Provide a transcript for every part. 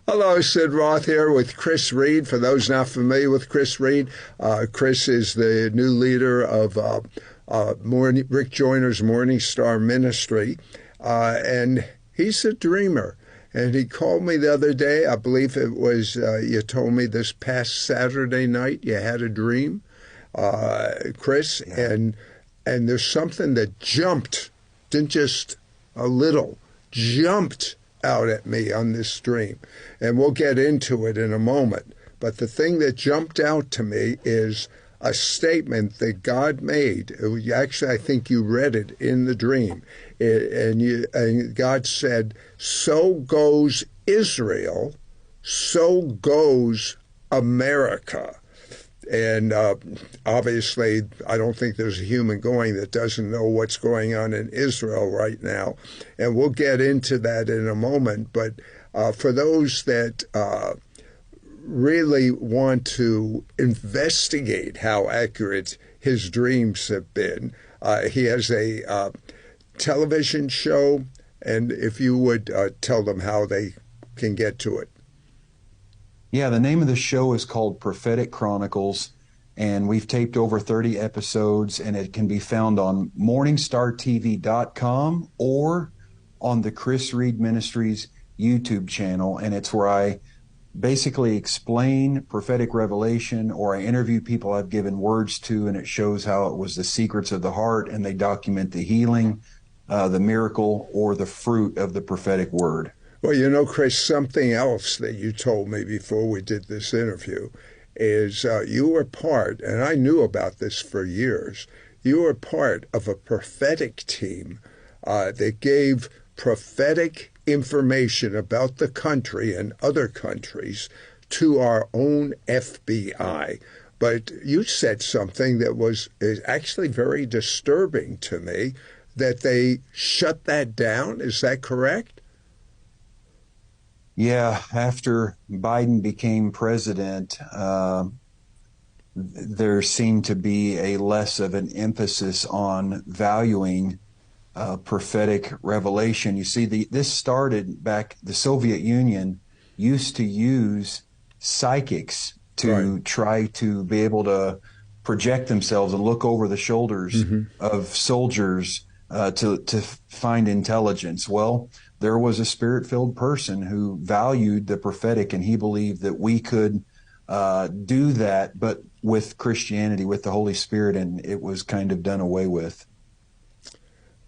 Hello, Sid Roth here with Chris Reed. For those not familiar with Chris Reed, Chris is the new leader of Rick Joyner's Morning Star Ministry, and he's a dreamer. And he called me the other day. I believe it was, you told me this past Saturday night you had a dream, Chris, Yeah. and there's something that jumped, didn't just a little, jumped out at me on this dream. And we'll get into it in a moment. But the thing that jumped out to me is a statement that God made. Actually, I think you read it in the dream. And God said, "So goes Israel, so goes America." And obviously, I don't think there's a human going that doesn't know what's going on in Israel right now. And we'll get into that in a moment. But for those that really want to investigate how accurate his dreams have been, he has a television show. And if you would tell them how they can get to it. Yeah, the name of the show is called Prophetic Chronicles, and we've taped over 30 episodes, and it can be found on morningstartv.com or on the Chris Reed Ministries YouTube channel. And it's where I basically explain prophetic revelation, or I interview people I've given words to, and it shows how it was the secrets of the heart, and they document the healing, the miracle, or the fruit of the prophetic word. Well, you know, Chris, something else that you told me before we did this interview is you were part, and I knew about this for years, you were part of a prophetic team that gave prophetic information about the country and other countries to our own FBI. But you said something that is actually very disturbing to me, that they shut that down. Is that correct? Yeah, after Biden became president, there seemed to be a less of an emphasis on valuing prophetic revelation. You see, this started back, the Soviet Union used to use psychics to Right. try to be able to project themselves and look over the shoulders of soldiers to find intelligence. Well, there was a spirit-filled person who valued the prophetic, and he believed that we could do that, but with Christianity, with the Holy Spirit, and it was kind of done away with.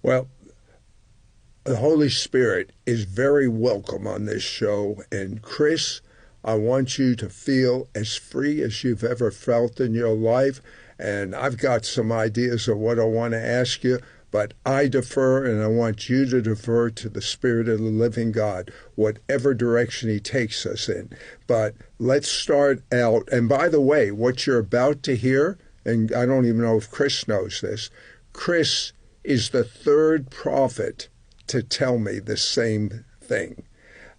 Well, the Holy Spirit is very welcome on this show. And Chris, I want you to feel as free as you've ever felt in your life. And I've got some ideas of what I want to ask you, but I defer, and I want you to defer to the Spirit of the living God, whatever direction he takes us in. But let's start out. And by the way, what you're about to hear, and I don't even know if Chris knows this, Chris is the third prophet to tell me the same thing.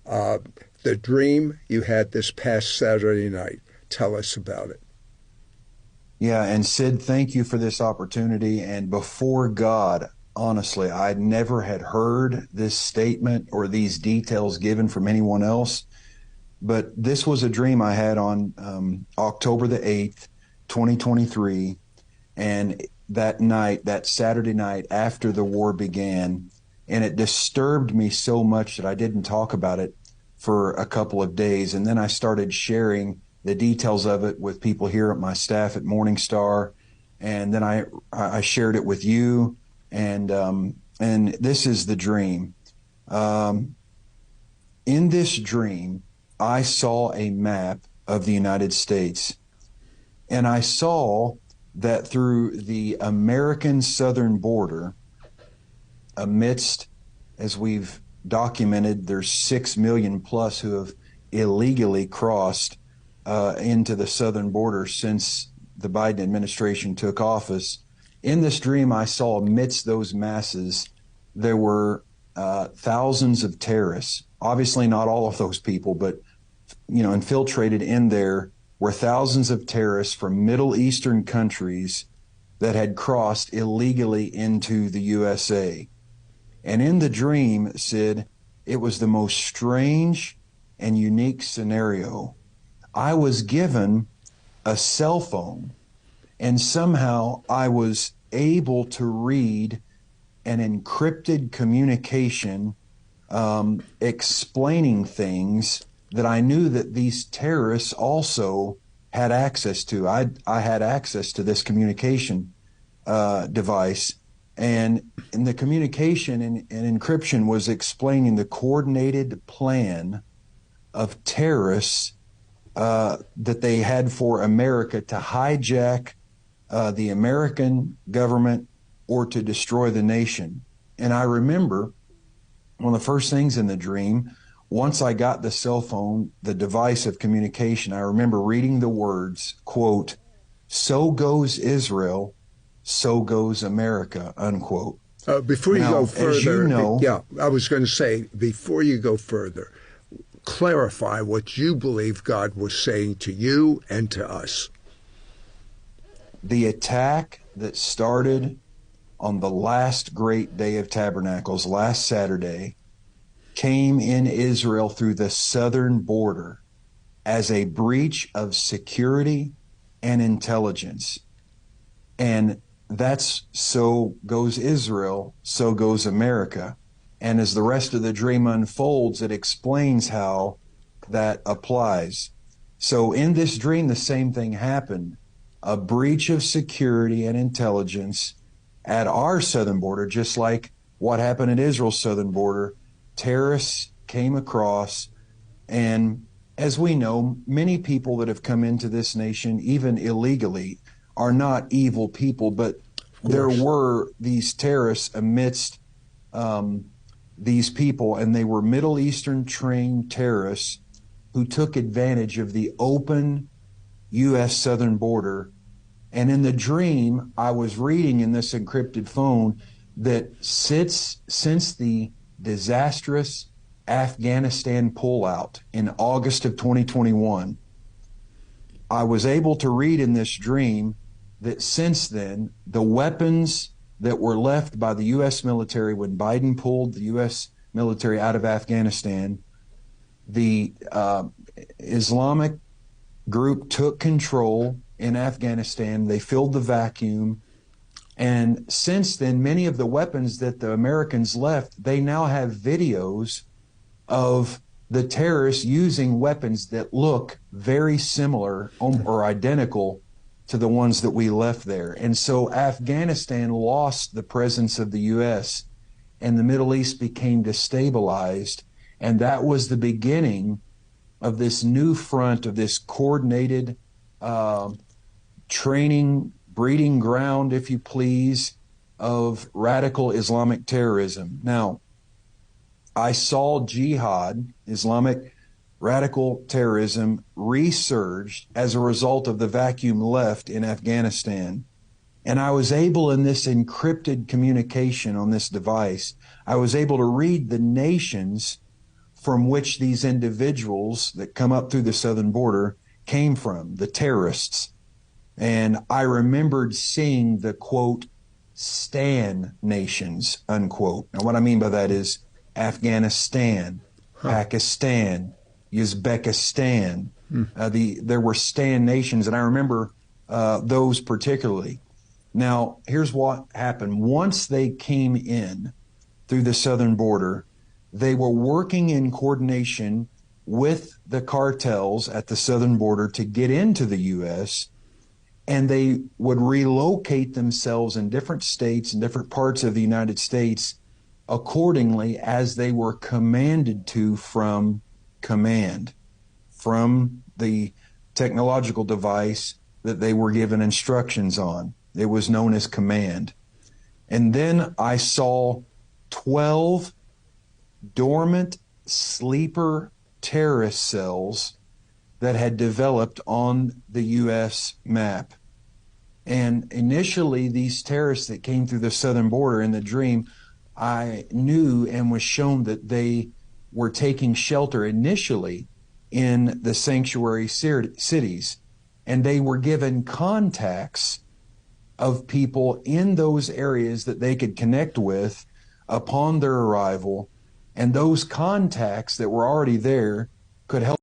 The dream you had this past Saturday night. Tell us about it. Yeah, and Sid, thank you for this opportunity. And before God, honestly, I never had heard this statement or these details given from anyone else. But this was a dream I had on October the 8th, 2023. And that night, that Saturday night after the war began, and it disturbed me so much that I didn't talk about it for a couple of days. And then I started sharing the details of it with people here at my staff at Morning Star, and then I shared it with you, and this is the dream. In this dream, I saw a map of the United States, and I saw that through the American southern border, amidst, as we've documented, there's 6 million plus who have illegally crossed into the southern border since the Biden administration took office. In this dream, I saw amidst those masses, there were thousands of terrorists. Obviously not all of those people, but infiltrated in there were thousands of terrorists from Middle Eastern countries that had crossed illegally into the USA. And in the dream, Sid, it was the most strange and unique scenario. I was given a cell phone, and somehow I was able to read an encrypted communication explaining things that I knew that these terrorists also had access to. I had access to this communication device, and in the communication and encryption was explaining the coordinated plan of terrorists that they had for America to hijack the American government or to destroy the nation. And I remember one of the first things in the dream, once I got the cell phone, the device of communication, I remember reading the words, quote, "So goes Israel, so goes America," unquote. Before you Now, go further, as you know, yeah, I was going to say, before you go further, clarify what you believe God was saying to you and to us. the attack that started on the last great day of tabernacles, last Saturday, came in Israel through the southern border as a breach of security and intelligence. And that's so goes Israel, so goes America. And as the rest of the dream unfolds, it explains how that applies. So in this dream, the same thing happened. A breach of security and intelligence at our southern border, just like what happened at Israel's southern border. Terrorists came across, and as we know, many people that have come into this nation, even illegally, are not evil people, but there were these terrorists amidst these people, and they were Middle Eastern trained terrorists who took advantage of the open U.S. southern border. And in the dream, I was reading in this encrypted phone that since the disastrous Afghanistan pullout in August of 2021, I was able to read in this dream that since then, the weapons that were left by the U.S. military when Biden pulled the U.S. military out of Afghanistan, the Islamic group took control in Afghanistan. They filled the vacuum. And since then, many of the weapons that the Americans left, they now have videos of the terrorists using weapons that look very similar or identical to the ones that we left there. And so Afghanistan lost the presence of the U.S. and the Middle East became destabilized. And that was the beginning of this new front, of this coordinated training, breeding ground, if you please, of radical Islamic terrorism. Now, I saw jihad, Islamic radical terrorism, resurged as a result of the vacuum left in Afghanistan. And I was able, in this encrypted communication on this device, I was able to read the nations from which these individuals that come up through the southern border came from, the terrorists. And I remembered seeing the, quote, Stan nations, unquote. Now, what I mean by that is Afghanistan, Pakistan, Uzbekistan. There were Stan nations, and I remember those particularly. Now, here's what happened. Once they came in through the southern border, they were working in coordination with the cartels at the southern border to get into the U.S., and they would relocate themselves in different states and different parts of the United States accordingly as they were commanded to from command, from the technological device that they were given instructions on. It was known as command. And then I saw 12 dormant sleeper terrorist cells that had developed on the U.S. map. And initially, these terrorists that came through the southern border in the dream, I knew and was shown that they were taking shelter initially in the sanctuary cities. And they were given contacts of people in those areas that they could connect with upon their arrival. And those contacts that were already there could help